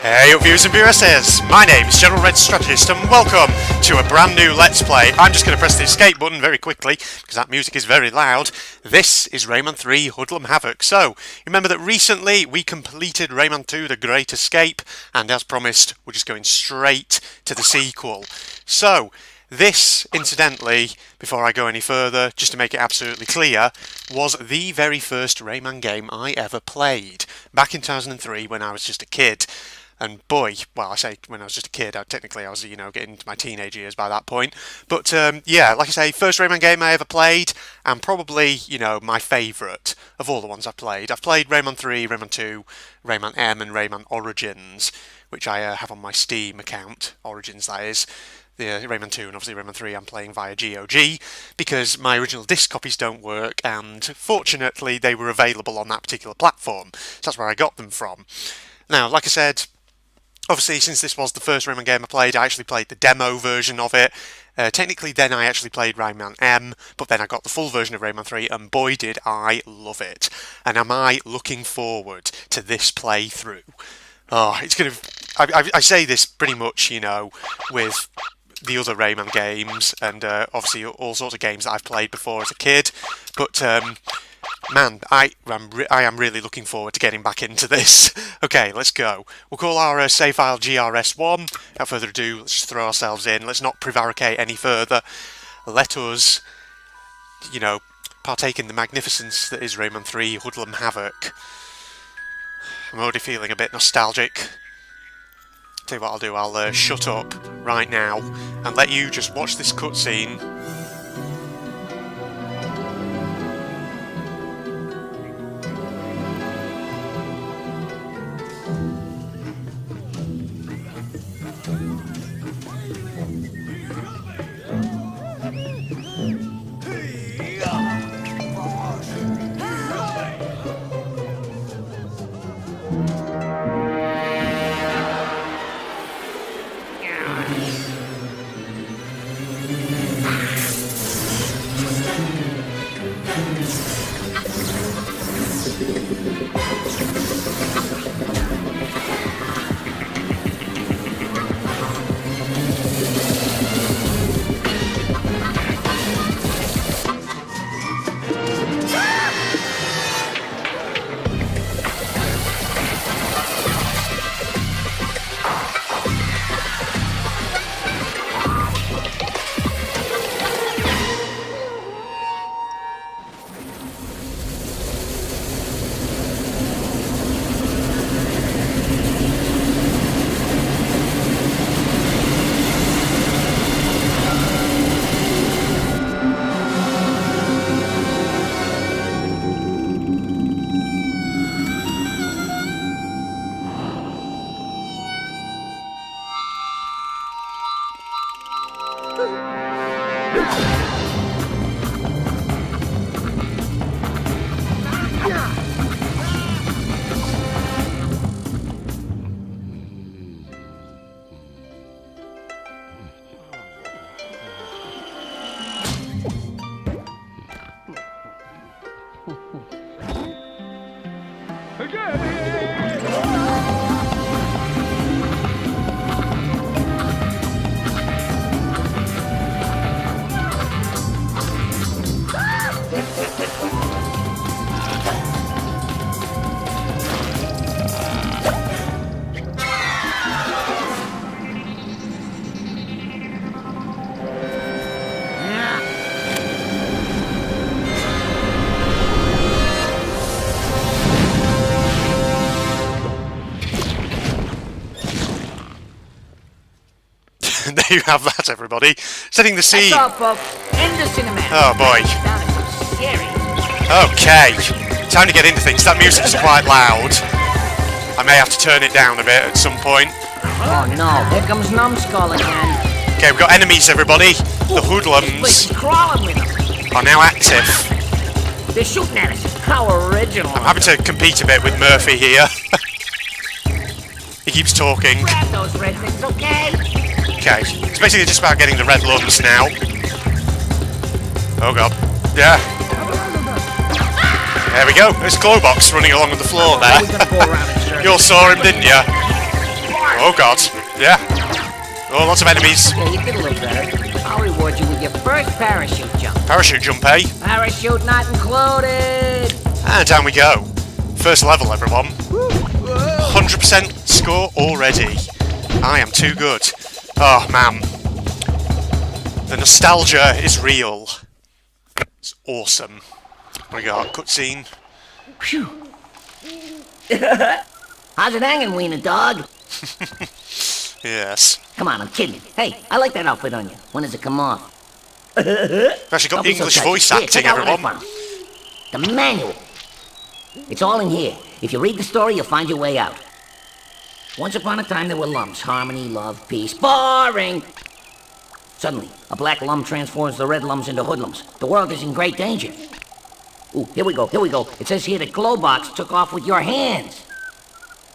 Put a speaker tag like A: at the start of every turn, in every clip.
A: Hey up viewers and viewesses, my name is General Red Strategist and welcome to a brand new Let's Play. I'm just going to press the escape button very quickly because that music is very loud. This is Rayman 3 Hoodlum Havoc. So, remember that recently we completed Rayman 2 The Great Escape, and as promised we're just going straight to the sequel. So, this, incidentally, before I go any further, just to make it absolutely clear, was the very first Rayman game I ever played, back in 2003 when I was just a kid. And boy, well, I say when I was just a kid, technically I was, getting into my teenage years by that point. But, yeah, like I say, first Rayman game I ever played, and probably, my favourite of all the ones I've played. I've played Rayman 3, Rayman 2, Rayman M, and Rayman Origins, which I have on my Steam account, Origins that is. The Rayman 2 and obviously Rayman 3 I'm playing via GOG, because my original disc copies don't work, and fortunately they were available on that particular platform, so that's where I got them from. Now, like I said, obviously, since this was the first Rayman game I played, I actually played the demo version of it. Technically, then I actually played Rayman M, but then I got the full version of Rayman 3, and boy did I love it. And am I looking forward to this playthrough. Oh, it's going to... I say this pretty much, with the other Rayman games, and obviously all sorts of games that I've played before as a kid, but... man, I am really looking forward to getting back into this. Okay, let's go. We'll call our save file GRS1. Without further ado, let's just throw ourselves in. Let's not prevaricate any further. Let us, partake in the magnificence that is Rayman 3 Hoodlum Havoc. I'm already feeling a bit nostalgic. Tell you what I'll do, I'll shut up right now and let you just watch this cutscene. There you have that, everybody. Setting the scene.
B: That's all, folks. End the cinematic.
A: Oh boy. Okay. Time to get into things. That music's quite loud. I may have to turn it down a bit at some point.
B: Oh no, here comes Numbskull again.
A: Okay, we've got enemies, everybody. The Hoodlums
B: Crawling with them.
A: are now active.
B: They're shooting at us. How original.
A: I'm having to compete a bit with Murphy here. He keeps talking.
B: Grab those red things, okay?
A: Okay, it's basically just about getting the red lumps now. Oh god. Yeah. There we go. There's Glowbox running along on the floor there. You all saw him, didn't you? Oh god. Yeah. Oh, lots of enemies.
B: Yeah, you did a little better. I'll reward you with your first parachute jump.
A: Parachute jump, eh?
B: Parachute not included.
A: And down we go. First level, everyone. 100% score already. I am too good. Oh, man. The nostalgia is real. It's awesome. What we got? Cutscene.
B: Phew. How's it hanging, wiener dog?
A: Yes.
B: Come on, I'm kidding. Hey, I like that outfit on you. When does it come off?
A: We've actually got
B: Don't be so
A: English
B: touchy.
A: voice
B: Here,
A: acting,
B: check out what I
A: everyone.
B: found. The manual. It's all in here. If you read the story, you'll find your way out. Once upon a time, there were lumps. Harmony, love, peace. Boring! Suddenly, a black lum transforms the red lums into hoodlums. The world is in great danger. Ooh, here we go. It says here that Glowbox took off with your hands.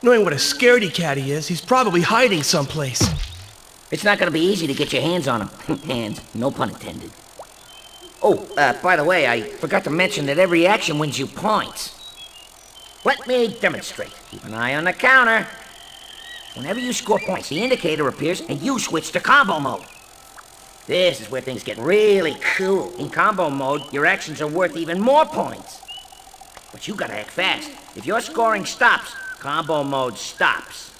C: Knowing what a scaredy cat he is, he's probably hiding someplace.
B: It's not gonna be easy to get your hands on him. Hands, no pun intended. Oh, by the way, I forgot to mention that every action wins you points. Let me demonstrate. Keep an eye on the counter. Whenever you score points, the indicator appears and you switch to combo mode. This is where things get really cool. In combo mode, your actions are worth even more points. But you gotta act fast. If your scoring stops, combo mode stops.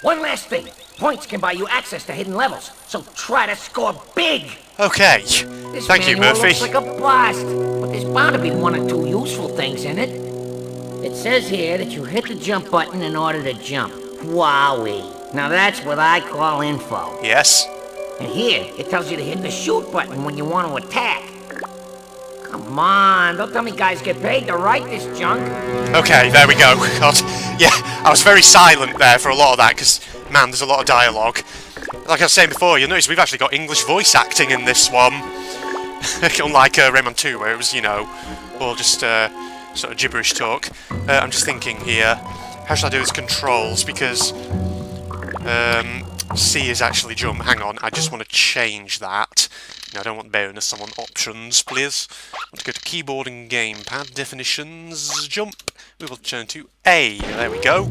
B: One last thing. Points can buy you access to hidden levels, so try to score big.
A: Okay.
B: This
A: Thank you,
B: manual
A: Murphy.
B: looks like a blast, but there's bound to be one or two useful things in it. It says here that you hit the jump button in order to jump. Wowie. Now that's what I call info.
A: Yes.
B: And here, it tells you to hit the shoot button when you want to attack. Come on, don't tell me guys get paid to write this junk.
A: Okay, there we go. God. Yeah, I was very silent there for a lot of that, because, man, there's a lot of dialogue. Like I was saying before, you'll notice we've actually got English voice acting in this one. Unlike Rayman 2, where it was, you know, all just sort of gibberish talk. I'm just thinking here, how should I do his controls? Because C is actually jump. Hang on, I just want to change that. No, I don't want bonus, I want options, please. I want to go to keyboard and gamepad, definitions, jump. We will turn to A. There we go.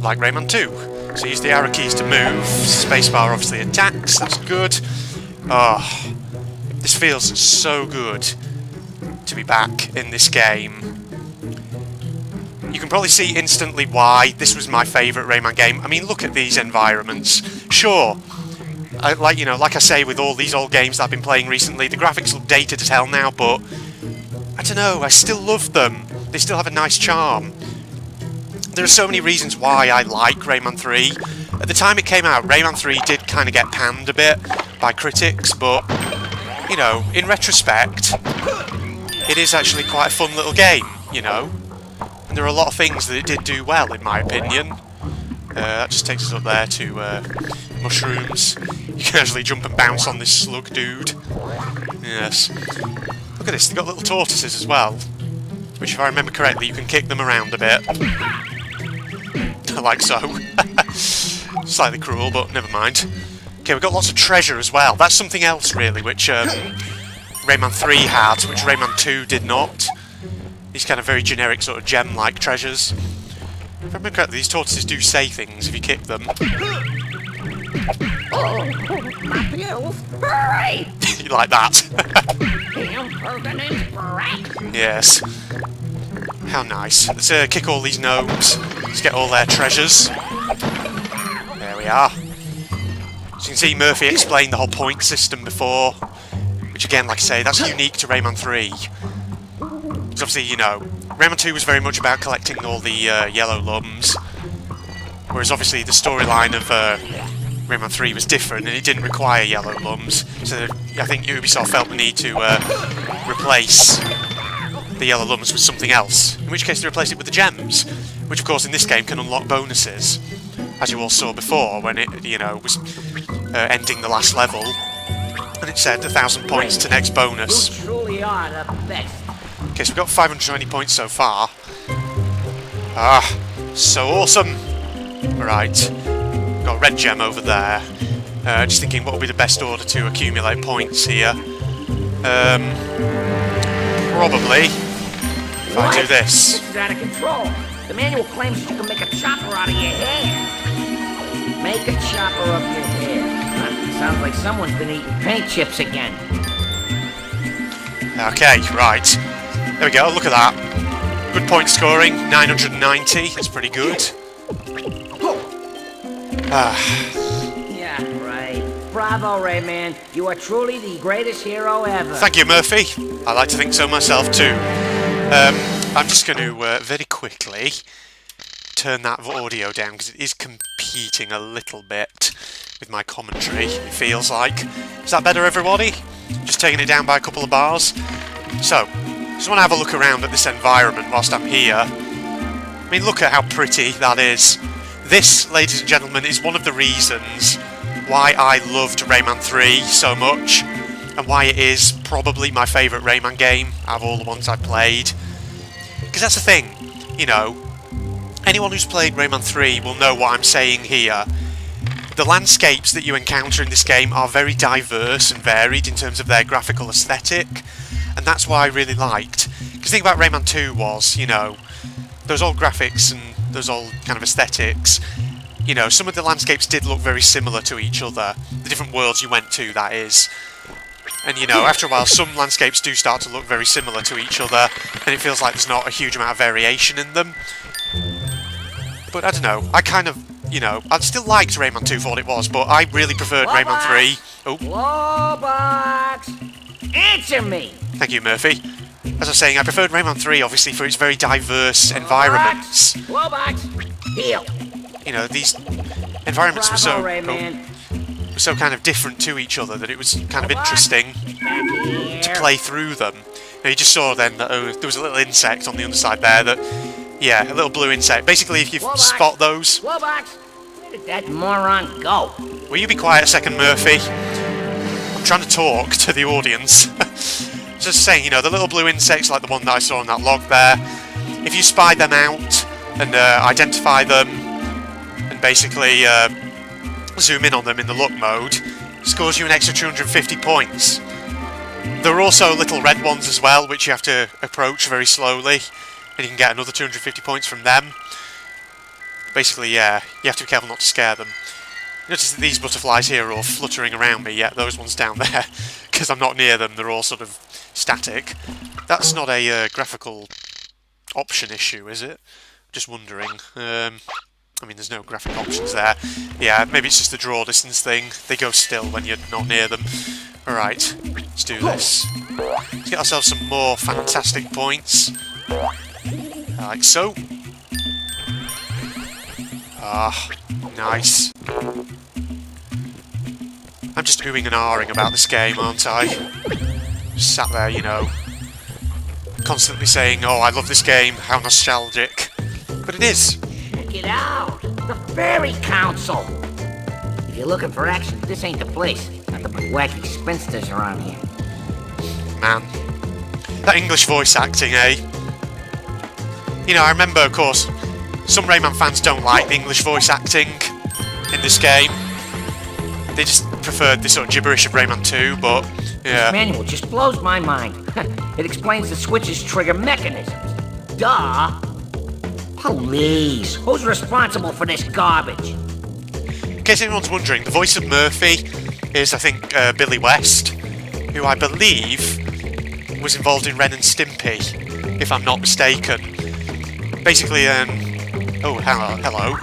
A: Like Rayman 2. So use the arrow keys to move. Spacebar obviously attacks, that's good. Oh, this feels so good to be back in this game. You can probably see instantly why this was my favourite Rayman game. I mean, look at these environments. Sure, like I say with all these old games that I've been playing recently, the graphics look dated as hell now, but I don't know, I still love them. They still have a nice charm. There are so many reasons why I like Rayman 3. At the time it came out, Rayman 3 did kind of get panned a bit by critics, but, you know, in retrospect, it is actually quite a fun little game, you know. And there are a lot of things that it did do well, in my opinion. That just takes us up there to mushrooms. You can actually jump and bounce on this slug dude. Yes. Look at this, they've got little tortoises as well. Which, if I remember correctly, you can kick them around a bit. Like so. Slightly cruel, but never mind. Okay, we've got lots of treasure as well. That's something else, really, which Rayman 3 had, which Rayman 2 did not. These kind of very generic sort of gem-like treasures. If I remember correctly, these tortoises do say things if you kick them.
B: Oh, my pills. Hurry!
A: You like that?
B: Impertinent brat.
A: Yes. How nice. Let's kick all these gnomes. Let's get all their treasures. There we are. As you can see, Murphy explained the whole point system before. Which again, like I say, that's unique to Rayman 3. Because obviously, you know, Rayman 2 was very much about collecting all the yellow lums. Whereas obviously the storyline of Rayman 3 was different and it didn't require yellow lums. So I think Ubisoft felt the need to replace the yellow lums with something else. In which case they replaced it with the gems. Which of course in this game can unlock bonuses. As you all saw before when it, you know, was ending the last level. And it said 1,000 points to next bonus.
B: You truly are the best.
A: Okay, so we've got 520 points so far. Ah, so awesome. Right, got a red gem over there. Just thinking what would be the best order to accumulate points here. Probably, if I do this.
B: This is out of control. The manual claims that you can make a chopper out of your hair. Make a chopper of your hair. Huh, sounds like someone's been eating paint chips again.
A: Okay, right. There we go, look at that. Good point scoring, 990. That's pretty good.
B: Yeah, right. Bravo, Rayman. You are truly the greatest hero ever.
A: Thank you, Murphy. I like to think so myself too. I'm just going to very quickly turn that audio down because it is competing a little bit with my commentary, it feels like. Is that better, everybody? Just taking it down by a couple of bars. So, just want to have a look around at this environment whilst I'm here. I mean, look at how pretty that is. This, ladies and gentlemen, is one of the reasons why I loved Rayman 3 so much, and why it is probably my favourite Rayman game out of all the ones I've played. Because that's the thing, you know, anyone who's played Rayman 3 will know what I'm saying here. The landscapes that you encounter in this game are very diverse and varied in terms of their graphical aesthetic, and that's what I really liked. Because the thing about Rayman 2 was, you know, those old graphics and those old kind of aesthetics, you know, some of the landscapes did look very similar to each other. The different worlds you went to, that is. And, you know, after a while, some landscapes do start to look very similar to each other, and it feels like there's not a huge amount of variation in them. But I don't know, I kind of, you know, I still liked Rayman 2 for what it was, but I really preferred Rayman 3. Oh.
B: Globox! Answer me!
A: Thank you, Murphy. As I was saying, I preferred Rayman 3, obviously, for its very diverse environments.
B: Globox! Heal!
A: You know, these environments were so...
B: Rayman.
A: So kind of different to each other that it was kind of interesting to play through them. You know, you just saw then that there was a little insect on the underside there that, yeah, a little blue insect. Basically, if you spot those...
B: Globox! Where did that moron go?
A: Will you be quiet a second, Murphy? I'm trying to talk to the audience. Just saying, you know, the little blue insects like the one that I saw on that log there, if you spy them out and identify them and basically... zoom in on them in the look mode, scores you an extra 250 points. There are also little red ones as well, which you have to approach very slowly, and you can get another 250 points from them. Basically, yeah, you have to be careful not to scare them. Notice that these butterflies here are all fluttering around me, yet those ones down there, because I'm not near them, they're all sort of static. That's not a graphical option issue, is it? Just wondering. I mean, there's no graphic options there. Yeah, maybe it's just the draw distance thing. They go still when you're not near them. Alright, let's do this. Let's get ourselves some more fantastic points. Like so. Ah, nice. I'm just oohing and ahhing about this game, aren't I? Just sat there, you know, constantly saying, oh, I love this game, how nostalgic. But it is.
B: Check it out! The Fairy Council! If you're looking for action, this ain't the place. Not the wacky spinsters around here.
A: Man. That English voice acting, eh? You know, I remember, of course, some Rayman fans don't like the English voice acting in this game. They just preferred the sort of gibberish of Rayman 2, but, yeah.
B: This manual just blows my mind. It explains the Switch's trigger mechanisms. Duh! Please, who's responsible for this garbage?
A: In case anyone's wondering, the voice of Murphy is, I think, Billy West, who I believe was involved in Ren and Stimpy, if I'm not mistaken. Basically, oh, hello.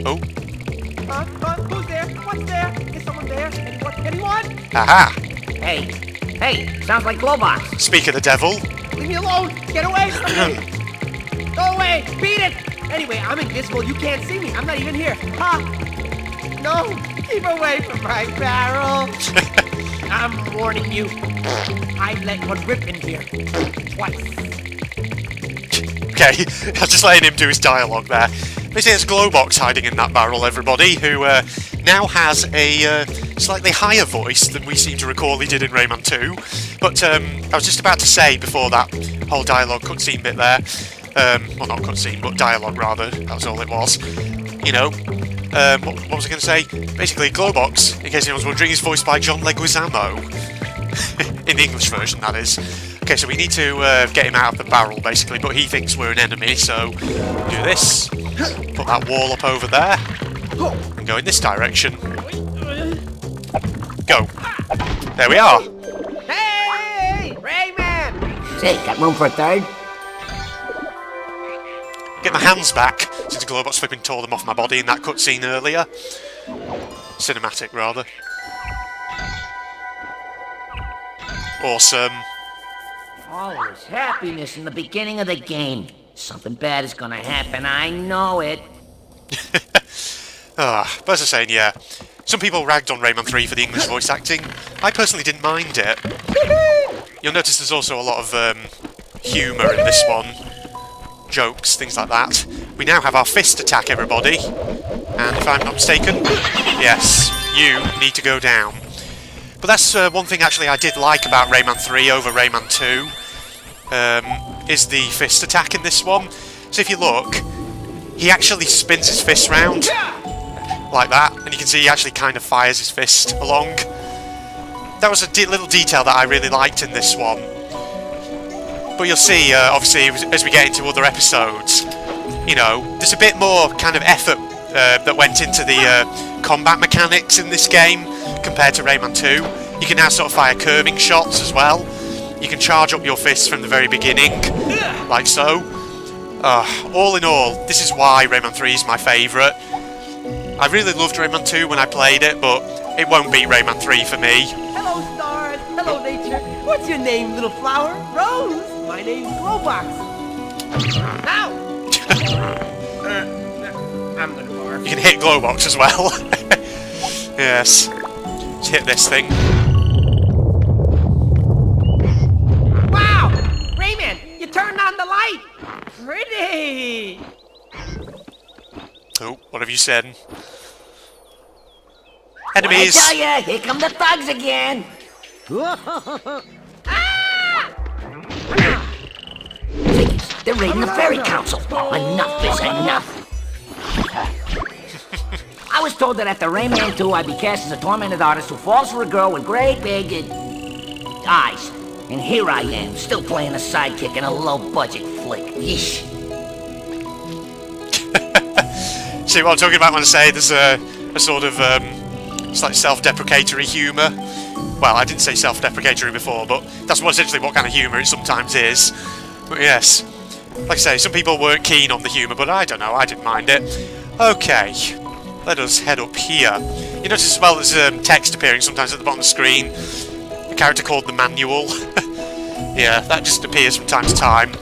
A: Oh.
D: Who's there? What's there? Is someone there? Anyone?
A: Aha!
B: Hey, sounds like Globox.
A: Speak of the devil.
D: Leave me alone! Get away from me! Go away! Beat it! Anyway, I'm invisible. You can't see me. I'm not even here. Ha! No! Keep away from my barrel! I'm warning you. I let one rip in here. Twice.
A: Okay, I was just letting him do his dialogue there. Basically, it's Globox hiding in that barrel, everybody, who now has a slightly higher voice than we seem to recall he did in Rayman 2. But I was just about to say, before that whole dialogue cutscene bit there, well, not cutscene, but dialogue rather, that was all it was. You know, what was I going to say? Basically, Globox, in case anyone's wondering, is voiced by John Leguizamo. In the English version, that is. Okay, so we need to get him out of the barrel, basically, but he thinks we're an enemy, so do this. Put that wall up over there. and go in this direction. Go. There we are.
D: Hey, Rayman!
B: Say, got room for a third?
A: Get my hands back, since Glowbot's flipping tore them off my body in that cutscene earlier. Cinematic, rather. Awesome.
B: All was happiness in the beginning of the game. Something bad is gonna happen, I know it.
A: But as I was saying, yeah, some people ragged on Rayman 3 for the English voice acting. I personally didn't mind it. You'll notice there's also a lot of humour in this one. Jokes, things like that. We now have our fist attack, everybody. And if I'm not mistaken, yes, you need to go down. But that's one thing actually I did like about Rayman 3 over Rayman 2, is the fist attack in this one. So if you look, he actually spins his fist round, like that, and you can see he actually kind of fires his fist along. That was a little detail that I really liked in this one. But you'll see, obviously, as we get into other episodes, you know, there's a bit more kind of effort that went into the combat mechanics in this game compared to Rayman 2. You can now sort of fire curving shots as well. You can charge up your fists from the very beginning, like so. All in all, this is why Rayman 3 is my favourite. I really loved Rayman 2 when I played it, but it won't beat Rayman 3 for me.
D: Hello, stars. Hello, nature. What's your name, little flower? Rose. My name's Glowbox. Now! I'm gonna barf.
A: You can hit Glowbox as well. Yes. Let's hit this thing.
D: Wow! Rayman, you turned on the light! Pretty!
A: Oh, what have you said?
B: What I
A: Enemies!
B: tell ya, here come the thugs again. They're raiding the Fairy Council. Enough is enough. I was told that after Rayman 2, I'd be cast as a tormented artist who falls for a girl with great big eyes. And here I am, still playing a sidekick in a low-budget flick. Yeesh.
A: See what I'm talking about when I say there's a sort of it's like self-deprecatory humour. Well, I didn't say self-deprecatory before, but that's essentially what kind of humour it sometimes is. But yes, like I say, some people weren't keen on the humour, but I don't know, I didn't mind it. Okay, let us head up here. You notice as well there's text appearing sometimes at the bottom of the screen. A character called the Manual. Yeah, that just appears from time to time.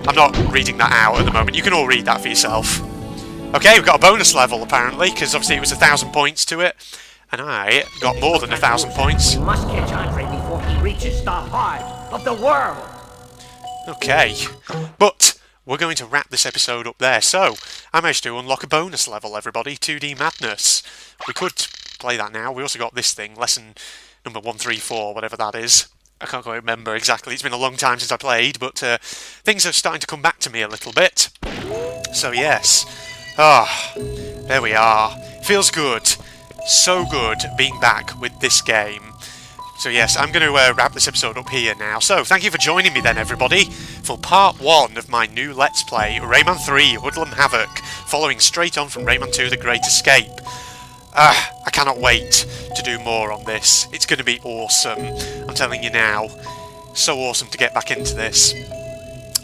A: I'm not reading that out at the moment, you can all read that for yourself. Okay, we've got a bonus level apparently, because obviously it was 1,000 points to it. And I got more than 1,000 points.
B: We must catch Andre before he reaches the heart of the world.
A: Okay, but we're going to wrap this episode up there. So, I managed to unlock a bonus level, everybody, 2D Madness. We could play that now. We also got this thing, lesson number 134, whatever that is. I can't quite remember exactly. It's been a long time since I played, but things are starting to come back to me a little bit. So, yes. There we are. Feels good. So good being back with this game. So yes, I'm going to wrap this episode up here now. So thank you for joining me then, everybody, for part 1 of my new Let's Play, Rayman 3 Hoodlum Havoc, following straight on from Rayman 2 The Great Escape. I cannot wait to do more on this. It's going to be awesome. I'm telling you now. So awesome to get back into this.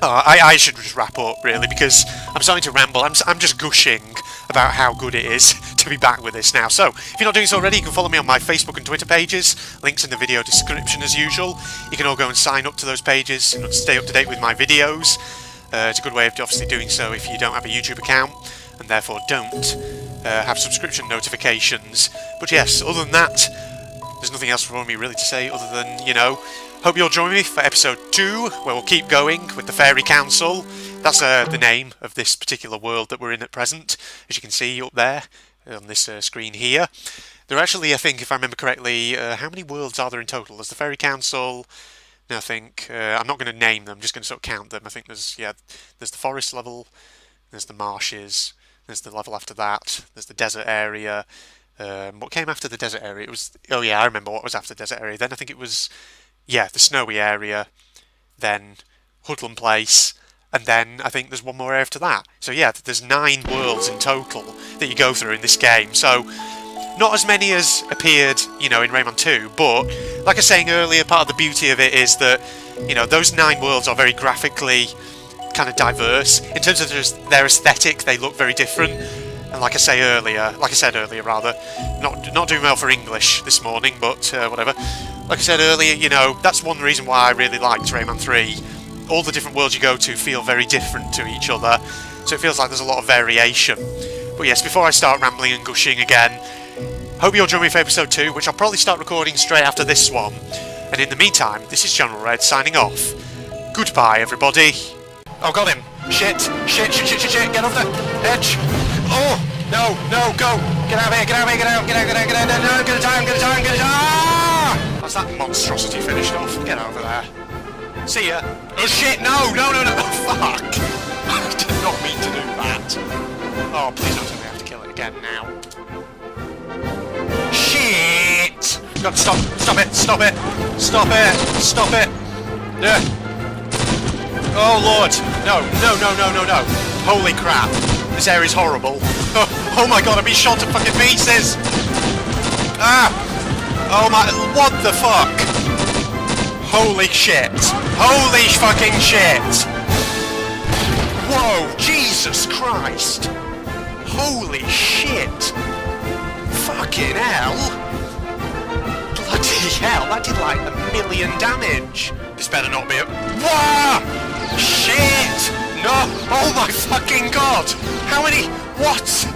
A: I should just wrap up, really, because I'm starting to ramble. I'm just gushing about how good it is to be back with this now. So, if you're not doing so already, you can follow me on my Facebook and Twitter pages. Links in the video description as usual. You can all go and sign up to those pages and stay up to date with my videos. It's a good way of obviously doing so if you don't have a YouTube account, and therefore don't have subscription notifications. But yes, other than that, there's nothing else for me really to say other than, you know, hope you'll join me for episode 2, where we'll keep going with the Fairy Council. That's the name of this particular world that we're in at present, as you can see up there on this screen here. There are actually, I think, if I remember correctly, how many worlds are there in total? There's the Fairy Council. No, I think I'm not going to name them. I'm just going to sort of count them. I think there's the forest level, there's the marshes, there's the level after that, there's the desert area. What came after the desert area? It was I remember what was after the desert area. Then I think it was the snowy area, then Hoodlum Place, and then I think there's one more area after that. So yeah, there's 9 worlds in total that you go through in this game. So not as many as appeared, you know, in Rayman 2, but like I was saying earlier, part of the beauty of it is that, you know, those 9 worlds are very graphically kind of diverse. In terms of their aesthetic, they look very different. And like I said earlier, not doing well for English this morning, but whatever. Like I said earlier, you know, that's one reason why I really liked Rayman 3. All the different worlds you go to feel very different to each other, so it feels like there's a lot of variation. But yes, before I start rambling and gushing again, hope you'll join me for episode 2, which I'll probably start recording straight after this one. And in the meantime, this is General Red signing off. Goodbye, everybody. Oh, got him. Shit, get off the edge. Oh, no, go. Get out of here, get out, no, get a time. Ah! That's that monstrosity finished off. Get over there. See ya. Oh, shit, no. Oh, fuck. I did not mean to do that. Oh, please don't tell me I have to kill it again now. Shit! Got to stop it. Yeah. Oh lord, no. Holy crap, this area's horrible. Oh my god, I'm being shot to fucking pieces. Ah! Oh my, what the fuck? Holy shit. Holy fucking shit. Whoa, Jesus Christ. Holy shit. Fucking hell! Bloody hell, that did like 1,000,000 damage! This better not be a... Wah! Shit! No! Oh my fucking god! How many... What?